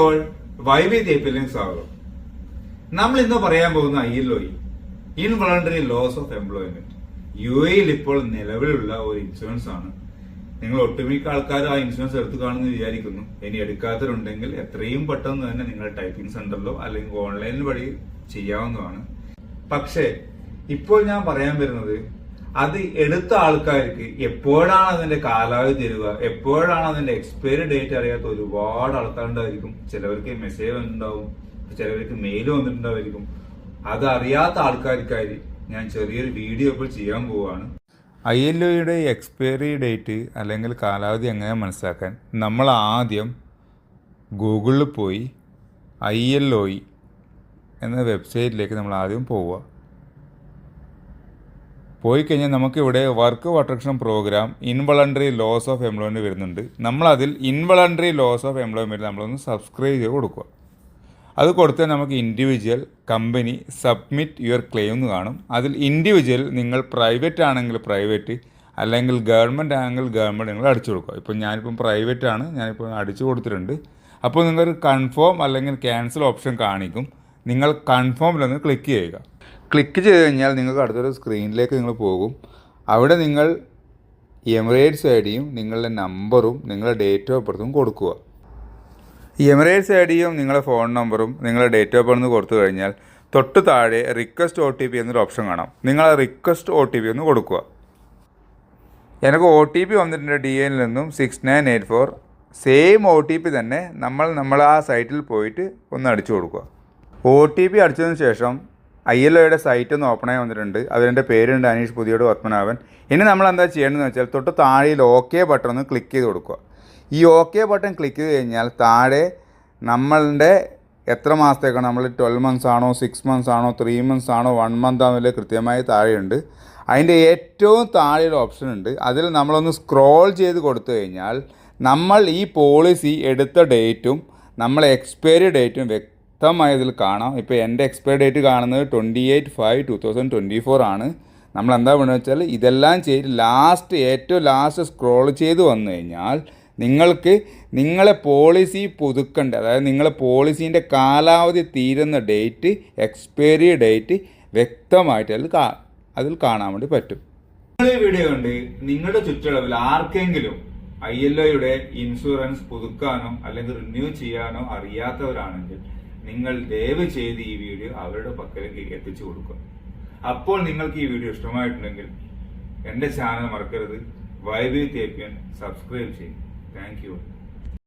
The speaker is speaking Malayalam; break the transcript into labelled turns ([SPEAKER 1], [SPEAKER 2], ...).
[SPEAKER 1] ഓൾ, വൈബി തേപ്പിലേക്ക് സ്വാഗതം. നമ്മൾ ഇന്ന് പറയാൻ പോകുന്ന ILOE, involuntary loss of employment. UAE ഇപ്പോൾ നിലവിലുള്ള ഒരു ഇൻഷുറൻസ് ആണ്. നിങ്ങൾ ഒട്ടുമിക്ക ആൾക്കാർ ആ ഇൻഷുറൻസ് എടുത്തു കാണുമെന്ന് വിചാരിക്കുന്നു. ഇനി എടുക്കാത്തവരുണ്ടെങ്കിൽ എത്രയും പെട്ടെന്ന് തന്നെ നിങ്ങൾ ടൈപ്പിംഗ് സെന്ററിലോ അല്ലെങ്കിൽ ഓൺലൈനിൽ വഴി ചെയ്യാവുന്നതാണ്. പക്ഷേ ഇപ്പോൾ ഞാൻ പറയാൻ വരുന്നത്, അത് എടുത്ത ആൾക്കാർക്ക് എപ്പോഴാണ് അതിന്റെ കാലാവധി തരിക, എപ്പോഴാണ് അതിന്റെ എക്സ്പയറി ഡേറ്റ് അറിയാത്ത ഒരുപാട് ആൾക്കാരുണ്ടായിരിക്കും. ചിലവർക്ക് മെസ്സേജ് വന്നിട്ടുണ്ടാവും, ചിലവർക്ക് മെയിൽ വന്നിട്ടുണ്ടായിരിക്കും. അത് അറിയാത്ത ആൾക്കാർക്കായി ഞാൻ ചെറിയൊരു വീഡിയോ ഇപ്പോൾ ചെയ്യാൻ പോവുകയാണ്.
[SPEAKER 2] ILOയുടെ എക്സ്പയറി ഡേറ്റ് അല്ലെങ്കിൽ കാലാവധി എങ്ങനെ മനസ്സിലാക്കാൻ നമ്മൾ ആദ്യം ഗൂഗിളിൽ പോയി ILOE എന്ന വെബ്സൈറ്റിലേക്ക് നമ്മൾ ആദ്യം പോവുക. പോയി കഴിഞ്ഞാൽ നമുക്കിവിടെ work protection program involuntary loss of employment വരുന്നുണ്ട്. നമ്മളതിൽ ഇൻവോളണ്ടറി ലോസ് ഓഫ് എംപ്ലോയ്മെൻറ്റ് നമ്മളൊന്ന് സബ്സ്ക്രൈബ് ചെയ്ത് കൊടുക്കുക. അത് കൊടുത്താൽ നമുക്ക് individual, company, submit your claim എന്ന് കാണും. അതിൽ ഇൻഡിവിജ്വൽ നിങ്ങൾ പ്രൈവറ്റ് ആണെങ്കിൽ പ്രൈവറ്റ്, അല്ലെങ്കിൽ ഗവൺമെൻറ് ആണെങ്കിൽ ഗവൺമെൻറ് നിങ്ങൾ അടിച്ചു കൊടുക്കുക. ഇപ്പോൾ ഞാനിപ്പം പ്രൈവറ്റ് ആണ്, ഞാനിപ്പോൾ അടിച്ചു കൊടുത്തിട്ടുണ്ട്. അപ്പോൾ നിങ്ങൾക്ക് കൺഫേം അല്ലെങ്കിൽ ക്യാൻസൽ ഓപ്ഷൻ കാണിക്കും. നിങ്ങൾ കൺഫേമിലൊന്ന് ക്ലിക്ക് ചെയ്യുക. ക്ലിക്ക് ചെയ്ത് കഴിഞ്ഞാൽ നിങ്ങൾക്ക് അടുത്തൊരു സ്ക്രീനിലേക്ക് നിങ്ങൾ പോകും. അവിടെ നിങ്ങൾ എമിറേറ്റ്സ് ഐഡിയും നിങ്ങളുടെ നമ്പറും നിങ്ങളുടെ ഡേറ്റ് ഓഫ് ബർത്തും കൊടുക്കുക. എമിറേറ്റ്സ് ഐഡിയും നിങ്ങളുടെ ഫോൺ നമ്പറും നിങ്ങളുടെ ഡേറ്റ് ഓഫ് ബർത്ത് കൊടുത്തു കഴിഞ്ഞാൽ തൊട്ട് താഴെ റിക്വസ്റ്റ് OTP എന്നൊരു ഓപ്ഷൻ കാണാം. നിങ്ങൾ ആ റിക്വസ്റ്റ് OTP ഒന്ന് കൊടുക്കുക. എനിക്ക് OTP വന്നിട്ടുണ്ട് DNൽ നിന്നും 6984. സെയിം OTP തന്നെ നമ്മൾ ആ സൈറ്റിൽ പോയിട്ട് ഒന്ന് അടിച്ചു കൊടുക്കുക. OTP അടിച്ചതിന് ശേഷം ILOയുടെ സൈറ്റ് ഒന്ന് ഓപ്പൺ ആയി വന്നിട്ടുണ്ട്. അതിൻ്റെ പേരുണ്ട് അനീഷ് പുതിയോട് പത്മനാഭൻ. ഇനി നമ്മൾ എന്താ ചെയ്യേണ്ടതെന്ന് വെച്ചാൽ തൊട്ട് താഴെയിൽ OK ബട്ടൺ ഒന്ന് ക്ലിക്ക് ചെയ്ത് കൊടുക്കുക. ഈ OK ബട്ടൺ ക്ലിക്ക് ചെയ്ത് കഴിഞ്ഞാൽ താഴെ നമ്മളുടെ എത്ര മാസത്തേക്കാണ്, നമ്മൾ 12 months ആണോ, 6 months ആണോ, 3 months ആണോ, 1 month ആണോ കൃത്യമായി താഴെയുണ്ട്. അതിൻ്റെ ഏറ്റവും താഴെയൊരു ഓപ്ഷൻ ഉണ്ട്. അതിൽ നമ്മളൊന്ന് സ്ക്രോൾ ചെയ്ത് കൊടുത്തു കഴിഞ്ഞാൽ നമ്മൾ ഈ പോളിസി എടുത്ത ഡേറ്റും നമ്മളെ എക്സ്പയറി ഡേറ്റും വ്യക്തമായി ഇതിൽ കാണാം. ഇപ്പോൾ എൻ്റെ എക്സ്പയറി ഡേറ്റ് കാണുന്നത് 28/5/2024 ആണ്. നമ്മൾ എന്താ വേണമെന്ന് വെച്ചാൽ ഇതെല്ലാം ചെയ്ത് ഏറ്റവും ലാസ്റ്റ് സ്ക്രോൾ ചെയ്ത് വന്നു കഴിഞ്ഞാൽ നിങ്ങൾക്ക് നിങ്ങളെ പോളിസി പുതുക്കേണ്ട, അതായത് നിങ്ങളെ പോളിസീൻ്റെ കാലാവധി തീരുന്ന ഡേറ്റ്, എക്സ്പയറി ഡേറ്റ് വ്യക്തമായിട്ട് അതിൽ കാണാൻ വേണ്ടി പറ്റും.
[SPEAKER 1] നിങ്ങൾ ഈ വീഡിയോ കണ്ട് നിങ്ങളുടെ ചുറ്റളവിൽ ആർക്കെങ്കിലും ILOയുടെ ഇൻഷുറൻസ് പുതുക്കാനോ അല്ലെങ്കിൽ റിന്യൂ ചെയ്യാനോ അറിയാത്തവരാണെങ്കിൽ നിങ്ങൾ ദയവ് ചെയ്ത് ഈ വീഡിയോ അവരുടെ പക്കലേക്ക് എത്തിച്ചു കൊടുക്കുക. അപ്പോൾ നിങ്ങൾക്ക് ഈ വീഡിയോ ഇഷ്ടമായിട്ടുണ്ടെങ്കിൽ എൻ്റെ ചാനൽ മറക്കരുത്, വൈബി തേപ്പിയൻ സബ്സ്ക്രൈബ് ചെയ്യും. Thank you.